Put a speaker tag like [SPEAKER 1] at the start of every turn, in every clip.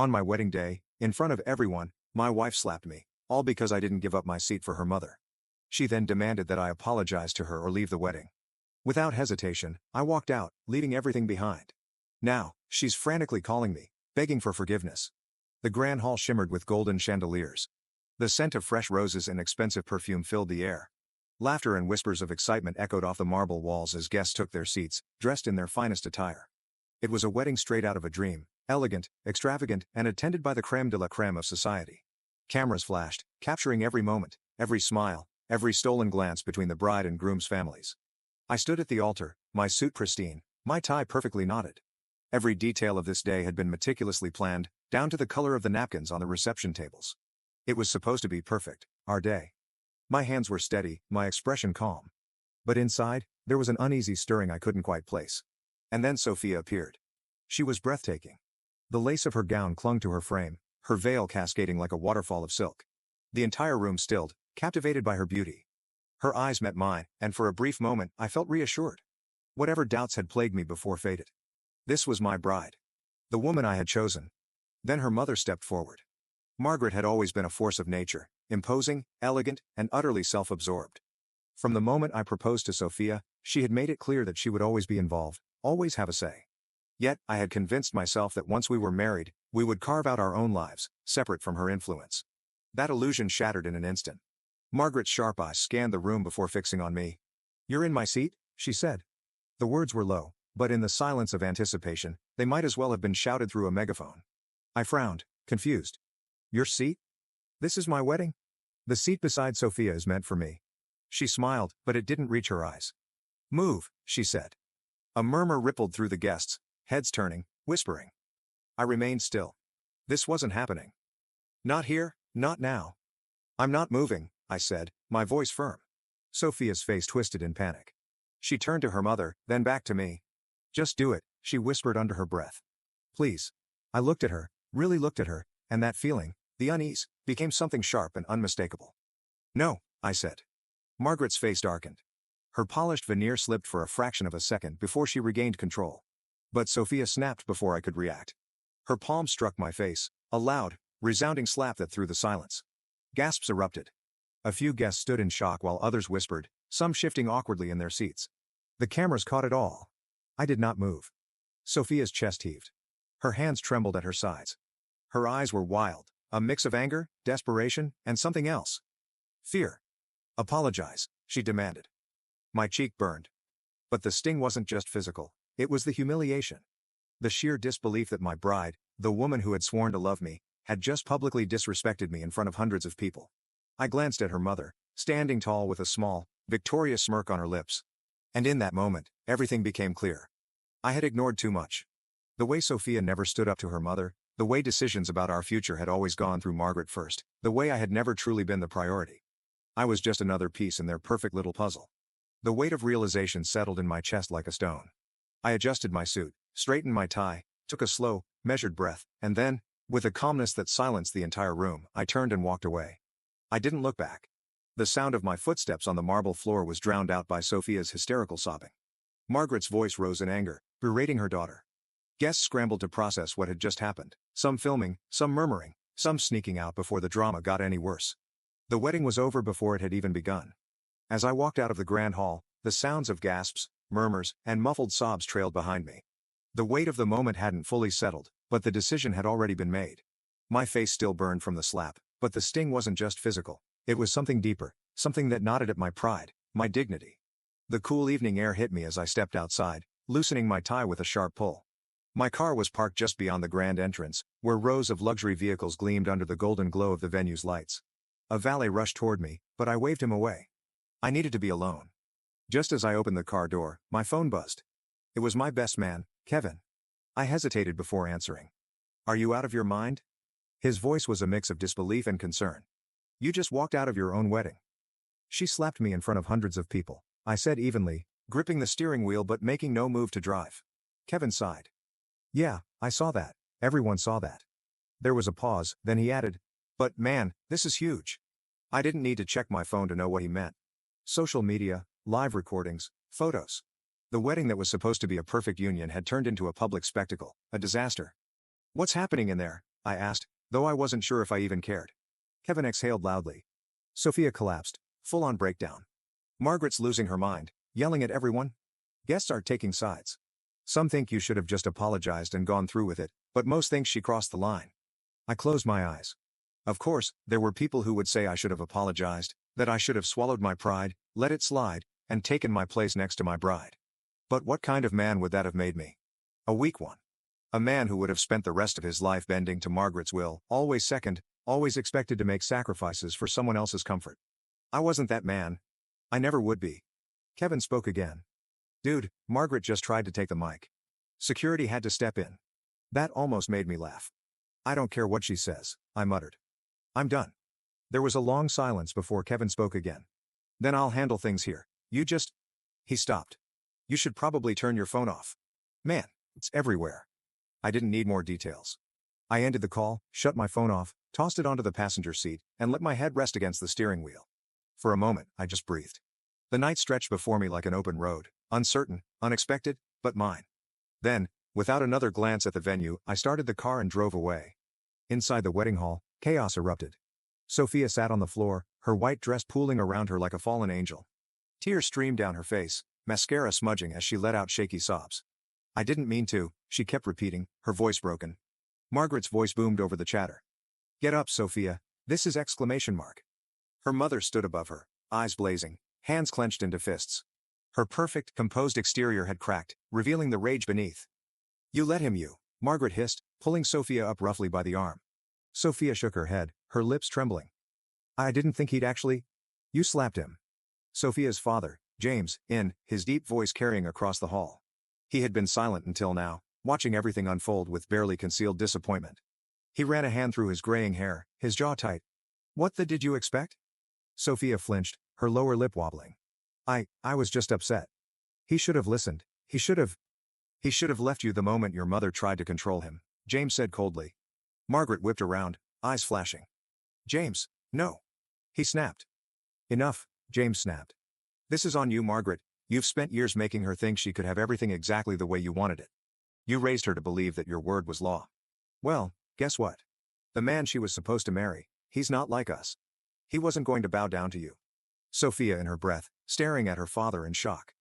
[SPEAKER 1] On my wedding day, in front of everyone, my wife slapped me, all because I didn't give up my seat for her mother. She then demanded that I apologize to her or leave the wedding. Without hesitation, I walked out, leaving everything behind. Now, she's frantically calling me, begging for forgiveness. The grand hall shimmered with golden chandeliers. The scent of fresh roses and expensive perfume filled the air. Laughter and whispers of excitement echoed off the marble walls as guests took their seats, dressed in their finest attire. It was a wedding straight out of a dream, elegant, extravagant, and attended by the crème de la crème of society. Cameras flashed, capturing every moment, every smile, every stolen glance between the bride and groom's families. I stood at the altar, my suit pristine, my tie perfectly knotted. Every detail of this day had been meticulously planned, down to the color of the napkins on the reception tables. It was supposed to be perfect, our day. My hands were steady, my expression calm. But inside, there was an uneasy stirring I couldn't quite place. And then Sophia appeared. She was breathtaking. The lace of her gown clung to her frame, her veil cascading like a waterfall of silk. The entire room stilled, captivated by her beauty. Her eyes met mine, and for a brief moment I felt reassured. Whatever doubts had plagued me before faded. This was my bride. The woman I had chosen. Then her mother stepped forward. Margaret had always been a force of nature, imposing, elegant, and utterly self-absorbed. From the moment I proposed to Sophia, she had made it clear that she would always be involved, always have a say. Yet, I had convinced myself that once we were married, we would carve out our own lives, separate from her influence. That illusion shattered in an instant. Margaret's sharp eyes scanned the room before fixing on me. "You're in my seat?" she said. The words were low, but in the silence of anticipation, they might as well have been shouted through a megaphone. I frowned, confused. "Your seat? This is my wedding? The seat beside Sophia is meant for me." She smiled, but it didn't reach her eyes. "Move," she said. A murmur rippled through the guests, heads turning, whispering. I remained still. This wasn't happening. "Not here, not now." "I'm not moving," I said, my voice firm. Sophia's face twisted in panic. She turned to her mother, then back to me. "Just do it," she whispered under her breath. "Please." I looked at her, really looked at her, and that feeling, the unease, became something sharp and unmistakable. "No," I said. Margaret's face darkened. Her polished veneer slipped for a fraction of a second before she regained control. But Sophia snapped before I could react. Her palm struck my face, a loud, resounding slap that threw the silence. Gasps erupted. A few guests stood in shock while others whispered, some shifting awkwardly in their seats. The cameras caught it all. I did not move. Sophia's chest heaved. Her hands trembled at her sides. Her eyes were wild, a mix of anger, desperation, and something else. Fear. "Apologize," she demanded. My cheek burned. But the sting wasn't just physical, it was the humiliation. The sheer disbelief that my bride, the woman who had sworn to love me, had just publicly disrespected me in front of hundreds of people. I glanced at her mother, standing tall with a small, victorious smirk on her lips. And in that moment, everything became clear. I had ignored too much. The way Sophia never stood up to her mother, the way decisions about our future had always gone through Margaret first, the way I had never truly been the priority. I was just another piece in their perfect little puzzle. The weight of realization settled in my chest like a stone. I adjusted my suit, straightened my tie, took a slow, measured breath, and then, with a calmness that silenced the entire room, I turned and walked away. I didn't look back. The sound of my footsteps on the marble floor was drowned out by Sophia's hysterical sobbing. Margaret's voice rose in anger, berating her daughter. Guests scrambled to process what had just happened, some filming, some murmuring, some sneaking out before the drama got any worse. The wedding was over before it had even begun. As I walked out of the grand hall, the sounds of gasps, murmurs, and muffled sobs trailed behind me. The weight of the moment hadn't fully settled, but the decision had already been made. My face still burned from the slap, but the sting wasn't just physical. It was something deeper, something that gnawed at my pride, my dignity. The cool evening air hit me as I stepped outside, loosening my tie with a sharp pull. My car was parked just beyond the grand entrance, where rows of luxury vehicles gleamed under the golden glow of the venue's lights. A valet rushed toward me, but I waved him away. I needed to be alone. Just as I opened the car door, my phone buzzed. It was my best man, Kevin. I hesitated before answering. "Are you out of your mind?" His voice was a mix of disbelief and concern. "You just walked out of your own wedding." "She slapped me in front of hundreds of people," I said evenly, gripping the steering wheel but making no move to drive. Kevin sighed. "Yeah, I saw that. Everyone saw that." There was a pause, then he added, "But man, this is huge." I didn't need to check my phone to know what he meant. Social media, live recordings, photos. The wedding that was supposed to be a perfect union had turned into a public spectacle, a disaster. "What's happening in there?" I asked, though I wasn't sure if I even cared. Kevin exhaled loudly. Sophia collapsed, full-on breakdown. Margaret's losing her mind, yelling at everyone. Guests are taking sides. Some think you should have just apologized and gone through with it, but most think she crossed the line. I closed my eyes. Of course, there were people who would say I should have apologized, that I should have swallowed my pride, let it slide, and taken my place next to my bride. But what kind of man would that have made me? A weak one. A man who would have spent the rest of his life bending to Margaret's will, always second, always expected to make sacrifices for someone else's comfort. I wasn't that man. I never would be. Kevin spoke again. Dude, Margaret just tried to take the mic. Security had to step in. That almost made me laugh. I don't care what she says, I muttered. I'm done. There was a long silence before Kevin spoke again. Then I'll handle things here. You just... He stopped. You should probably turn your phone off. Man, it's everywhere. I didn't need more details. I ended the call, shut my phone off, tossed it onto the passenger seat, and let my head rest against the steering wheel. For a moment, I just breathed. The night stretched before me like an open road, uncertain, unexpected, but mine. Then, without another glance at the venue, I started the car and drove away. Inside the wedding hall, chaos erupted. Sophia sat on the floor, her white dress pooling around her like a fallen angel. Tears streamed down her face, mascara smudging as she let out shaky sobs. I didn't mean to, she kept repeating, her voice broken. Margaret's voice boomed over the chatter. Get up, Sophia, this is exclamation mark. Her mother stood above her, eyes blazing, hands clenched into fists. Her perfect, composed exterior had cracked, revealing the rage beneath. You let him, you, Margaret hissed, pulling Sophia up roughly by the arm. Sophia shook her head, her lips trembling. I didn't think he'd actually... You slapped him. Sophia's father, James, his deep voice carrying across the hall. He had been silent until now, watching everything unfold with barely concealed disappointment. He ran a hand through his graying hair, his jaw tight. What the did you expect? Sophia flinched, her lower lip wobbling. I was just upset. He should have listened. He should have left you the moment your mother tried to control him, James said coldly. Margaret whipped around, eyes flashing. James, no. He snapped. Enough, James snapped. This is on you, Margaret. You've spent years making her think she could have everything exactly the way you wanted it. You raised her to believe that your word was law. Well, guess what? The man she was supposed to marry, he's not like us. He wasn't going to bow down to you. Sophia in her breath, staring at her father in shock.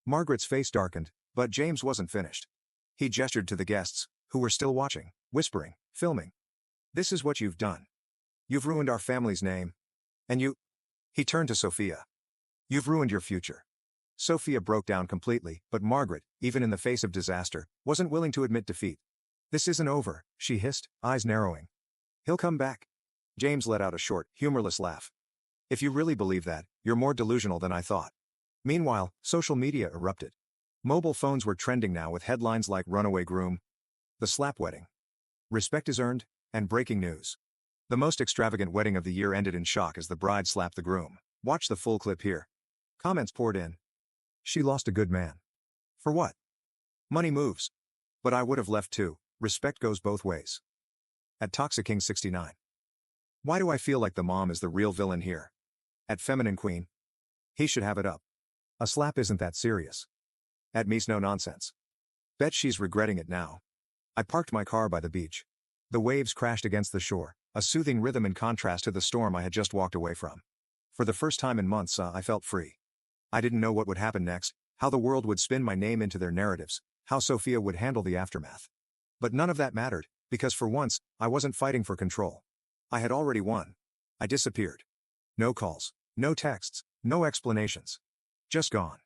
[SPEAKER 1] Margaret's face darkened, but James wasn't finished. He gestured to the guests, who were still watching, whispering, filming. This is what you've done. You've ruined our family's name. And you... He turned to Sophia. You've ruined your future. Sophia broke down completely, but Margaret, even in the face of disaster, wasn't willing to admit defeat. This isn't over, she hissed, eyes narrowing. He'll come back. James let out a short, humorless laugh. If you really believe that, you're more delusional than I thought. Meanwhile, social media erupted. Mobile phones were trending now with headlines like Runaway Groom, The Slap Wedding, Respect is Earned, and Breaking News. The most extravagant wedding of the year ended in shock as the bride slapped the groom. Watch the full clip here. Comments poured in. She lost a good man. For what? Money moves. But I would have left too. Respect goes both ways. At Toxic King 69. Why do I feel like the mom is the real villain here? At Feminine Queen. He should have it up. A slap isn't that serious. At Mies No Nonsense. Bet she's regretting it now. I parked my car by the beach. The waves crashed against the shore, a soothing rhythm in contrast to the storm I had just walked away from. For the first time in months, I felt free. I didn't know what would happen next, how the world would spin my name into their narratives, how Sophia would handle the aftermath. But none of that mattered, because for once, I wasn't fighting for control. I had already won. I disappeared. No calls, no texts, no explanations. Just gone.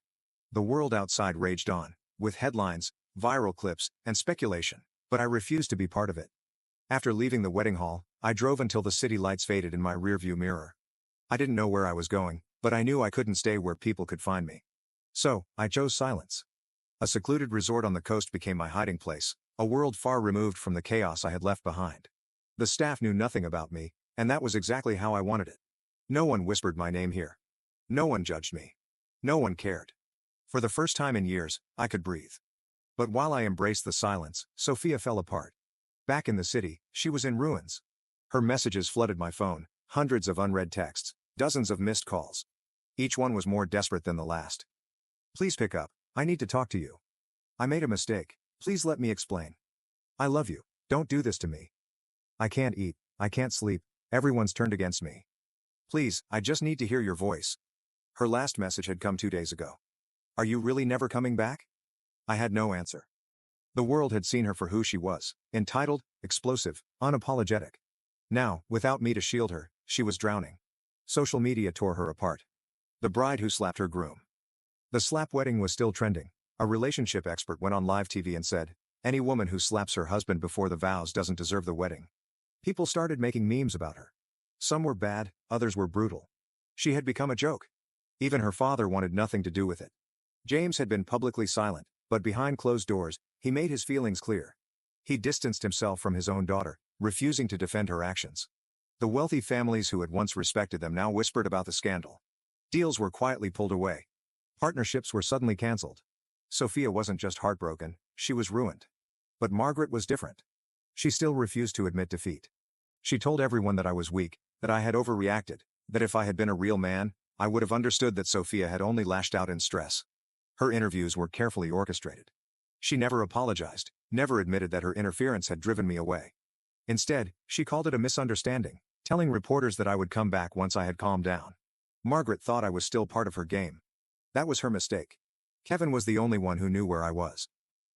[SPEAKER 1] The world outside raged on, with headlines, viral clips, and speculation, but I refused to be part of it. After leaving the wedding hall, I drove until the city lights faded in my rearview mirror. I didn't know where I was going, but I knew I couldn't stay where people could find me. So, I chose silence. A secluded resort on the coast became my hiding place, a world far removed from the chaos I had left behind. The staff knew nothing about me, and that was exactly how I wanted it. No one whispered my name here. No one judged me. No one cared. For the first time in years, I could breathe. But while I embraced the silence, Sophia fell apart. Back in the city, she was in ruins. Her messages flooded my phone, hundreds of unread texts, dozens of missed calls. Each one was more desperate than the last. Please pick up, I need to talk to you. I made a mistake, please let me explain. I love you, don't do this to me. I can't eat, I can't sleep, everyone's turned against me. Please, I just need to hear your voice. Her last message had come 2 days ago. Are you really never coming back? I had no answer. The world had seen her for who she was, entitled, explosive, unapologetic. Now, without me to shield her, she was drowning. Social media tore her apart. The bride who slapped her groom. The slap wedding was still trending. A relationship expert went on live TV and said, any woman who slaps her husband before the vows doesn't deserve the wedding. People started making memes about her. Some were bad, others were brutal. She had become a joke. Even her father wanted nothing to do with it. James had been publicly silent, but behind closed doors, he made his feelings clear. He distanced himself from his own daughter, refusing to defend her actions. The wealthy families who had once respected them now whispered about the scandal. Deals were quietly pulled away. Partnerships were suddenly cancelled. Sophia wasn't just heartbroken, she was ruined. But Margaret was different. She still refused to admit defeat. She told everyone that I was weak, that I had overreacted, that if I had been a real man, I would have understood that Sophia had only lashed out in stress. Her interviews were carefully orchestrated. She never apologized, never admitted that her interference had driven me away. Instead, she called it a misunderstanding, telling reporters that I would come back once I had calmed down. Margaret thought I was still part of her game. That was her mistake. Kevin was the only one who knew where I was.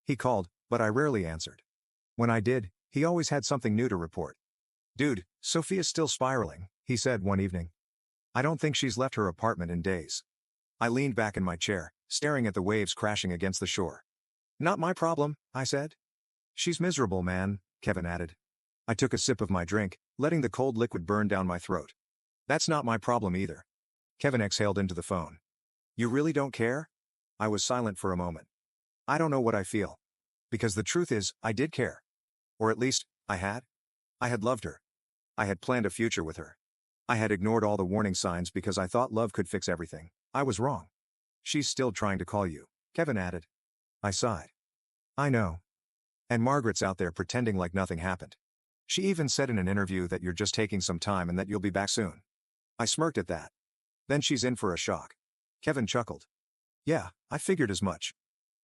[SPEAKER 1] He called, but I rarely answered. When I did, he always had something new to report. Dude, Sophia's still spiraling, he said one evening. I don't think she's left her apartment in days. I leaned back in my chair, staring at the waves crashing against the shore. Not my problem, I said. She's miserable, man, Kevin added. I took a sip of my drink, letting the cold liquid burn down my throat. That's not my problem either. Kevin exhaled into the phone. You really don't care? I was silent for a moment. I don't know what I feel. Because the truth is, I did care. Or at least, I had. I had loved her. I had planned a future with her. I had ignored all the warning signs because I thought love could fix everything. I was wrong. She's still trying to call you, Kevin added. I sighed. I know. And Margaret's out there pretending like nothing happened. She even said in an interview that you're just taking some time and that you'll be back soon. I smirked at that. Then she's in for a shock. Kevin chuckled. Yeah, I figured as much.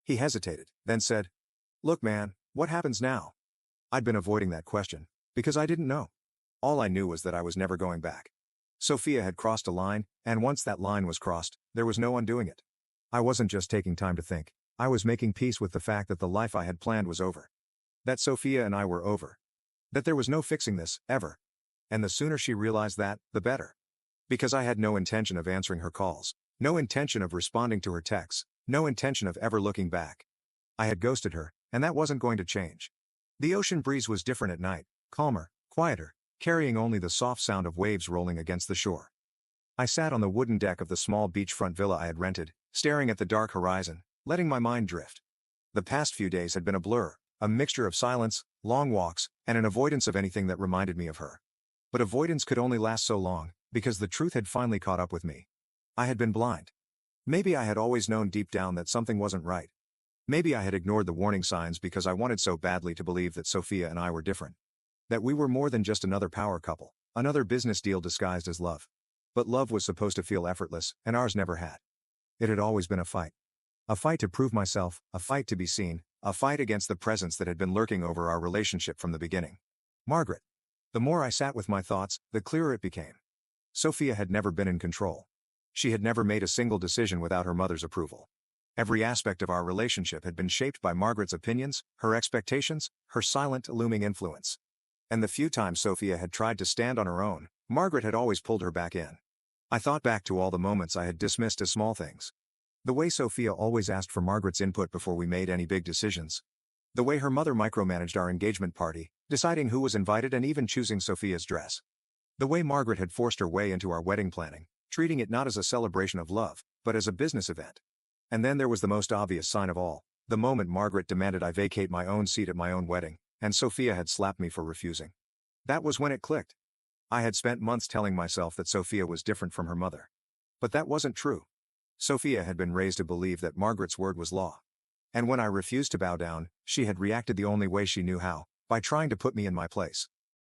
[SPEAKER 1] He hesitated, then said, look man, what happens now? I'd been avoiding that question, because I didn't know. All I knew was that I was never going back. Sophia had crossed a line, and once that line was crossed, there was no undoing it. I wasn't just taking time to think. I was making peace with the fact that the life I had planned was over. That Sophia and I were over. That there was no fixing this, ever. And the sooner she realized that, the better. Because I had no intention of answering her calls, no intention of responding to her texts, no intention of ever looking back. I had ghosted her, and that wasn't going to change. The ocean breeze was different at night, calmer, quieter, carrying only the soft sound of waves rolling against the shore. I sat on the wooden deck of the small beachfront villa I had rented, staring at the dark horizon, letting my mind drift. The past few days had been a blur, a mixture of silence, long walks, and an avoidance of anything that reminded me of her. But avoidance could only last so long, because the truth had finally caught up with me. I had been blind. Maybe I had always known deep down that something wasn't right. Maybe I had ignored the warning signs because I wanted so badly to believe that Sophia and I were different. That we were more than just another power couple, another business deal disguised as love. But love was supposed to feel effortless, and ours never had. It had always been a fight. A fight to prove myself, a fight to be seen, a fight against the presence that had been lurking over our relationship from the beginning. Margaret. The more I sat with my thoughts, the clearer it became. Sophia had never been in control. She had never made a single decision without her mother's approval. Every aspect of our relationship had been shaped by Margaret's opinions, her expectations, her silent, looming influence. And the few times Sophia had tried to stand on her own, Margaret had always pulled her back in. I thought back to all the moments I had dismissed as small things. The way Sophia always asked for Margaret's input before we made any big decisions. The way her mother micromanaged our engagement party, deciding who was invited and even choosing Sophia's dress. The way Margaret had forced her way into our wedding planning, treating it not as a celebration of love, but as a business event. And then there was the most obvious sign of all, the moment Margaret demanded I vacate my own seat at my own wedding, and Sophia had slapped me for refusing. That was when it clicked. I had spent months telling myself that Sophia was different from her mother. But that wasn't true. Sophia had been raised to believe that Margaret's word was law. And when I refused to bow down, she had reacted the only way she knew how, by trying to put me in my place.